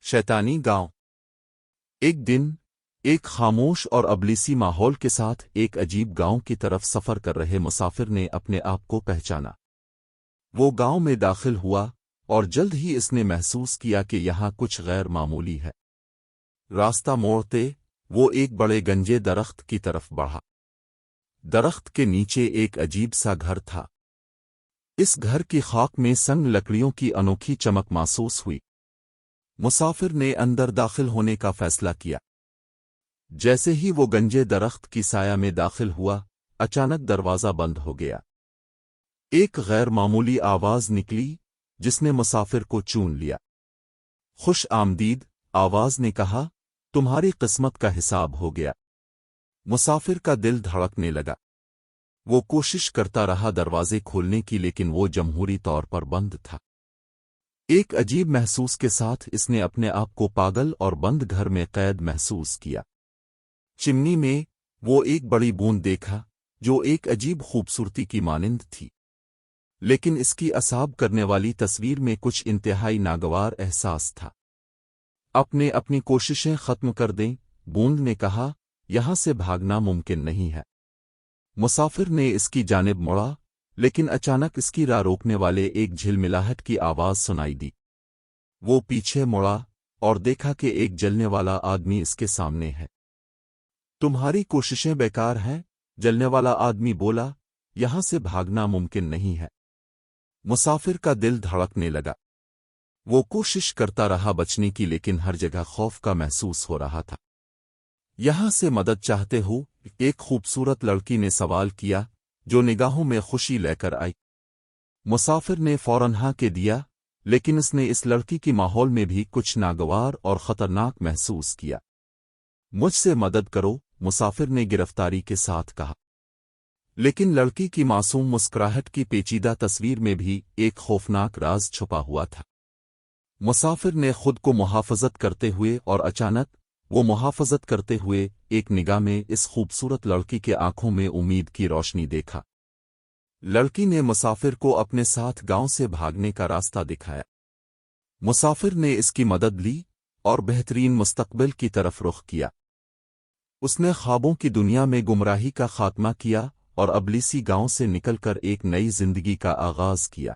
شیطانی گاؤں۔ ایک دن ایک خاموش اور ابلیسی ماحول کے ساتھ ایک عجیب گاؤں کی طرف سفر کر رہے مسافر نے اپنے آپ کو پہچانا۔ وہ گاؤں میں داخل ہوا اور جلد ہی اس نے محسوس کیا کہ یہاں کچھ غیر معمولی ہے۔ راستہ موڑتے وہ ایک بڑے گنجے درخت کی طرف بڑھا۔ درخت کے نیچے ایک عجیب سا گھر تھا۔ اس گھر کی خاک میں سنگ لکڑیوں کی انوکھی چمک محسوس ہوئی۔ مسافر نے اندر داخل ہونے کا فیصلہ کیا۔ جیسے ہی وہ گنجے درخت کی سایہ میں داخل ہوا، اچانک دروازہ بند ہو گیا۔ ایک غیر معمولی آواز نکلی جس نے مسافر کو چون لیا۔ خوش آمدید، آواز نے کہا، تمہاری قسمت کا حساب ہو گیا۔ مسافر کا دل دھڑکنے لگا۔ وہ کوشش کرتا رہا دروازے کھولنے کی، لیکن وہ جمہوری طور پر بند تھا۔ ایک عجیب محسوس کے ساتھ اس نے اپنے آپ کو پاگل اور بند گھر میں قید محسوس کیا۔ چمنی میں وہ ایک بڑی بوند دیکھا جو ایک عجیب خوبصورتی کی مانند تھی، لیکن اس کی عصاب کرنے والی تصویر میں کچھ انتہائی ناگوار احساس تھا۔ اپنی کوششیں ختم کر دیں، بوند نے کہا، یہاں سے بھاگنا ممکن نہیں ہے۔ مسافر نے اس کی جانب مڑا، لیکن اچانک اس کی راہ روکنے والے ایک جھلملاہٹ کی آواز سنائی دی۔ وہ پیچھے مڑا اور دیکھا کہ ایک جلنے والا آدمی اس کے سامنے ہے۔ تمہاری کوششیں بیکار ہیں، جلنے والا آدمی بولا، یہاں سے بھاگنا ممکن نہیں ہے۔ مسافر کا دل دھڑکنے لگا۔ وہ کوشش کرتا رہا بچنے کی، لیکن ہر جگہ خوف کا محسوس ہو رہا تھا۔ یہاں سے مدد چاہتے ہو؟ ایک خوبصورت لڑکی نے سوال کیا جو نگاہوں میں خوشی لے کر آئی۔ مسافر نے فوراً ہاں کے دیا، لیکن اس نے اس لڑکی کی ماحول میں بھی کچھ ناگوار اور خطرناک محسوس کیا۔ مجھ سے مدد کرو، مسافر نے گرفتاری کے ساتھ کہا۔ لیکن لڑکی کی معصوم مسکراہٹ کی پیچیدہ تصویر میں بھی ایک خوفناک راز چھپا ہوا تھا۔ مسافر نے خود کو محافظت کرتے ہوئے، اور اچانک وہ محافظت کرتے ہوئے ایک نگاہ میں اس خوبصورت لڑکی کے آنکھوں میں امید کی روشنی دیکھا۔ لڑکی نے مسافر کو اپنے ساتھ گاؤں سے بھاگنے کا راستہ دکھایا۔ مسافر نے اس کی مدد لی اور بہترین مستقبل کی طرف رخ کیا۔ اس نے خوابوں کی دنیا میں گمراہی کا خاتمہ کیا اور ابلیسی گاؤں سے نکل کر ایک نئی زندگی کا آغاز کیا۔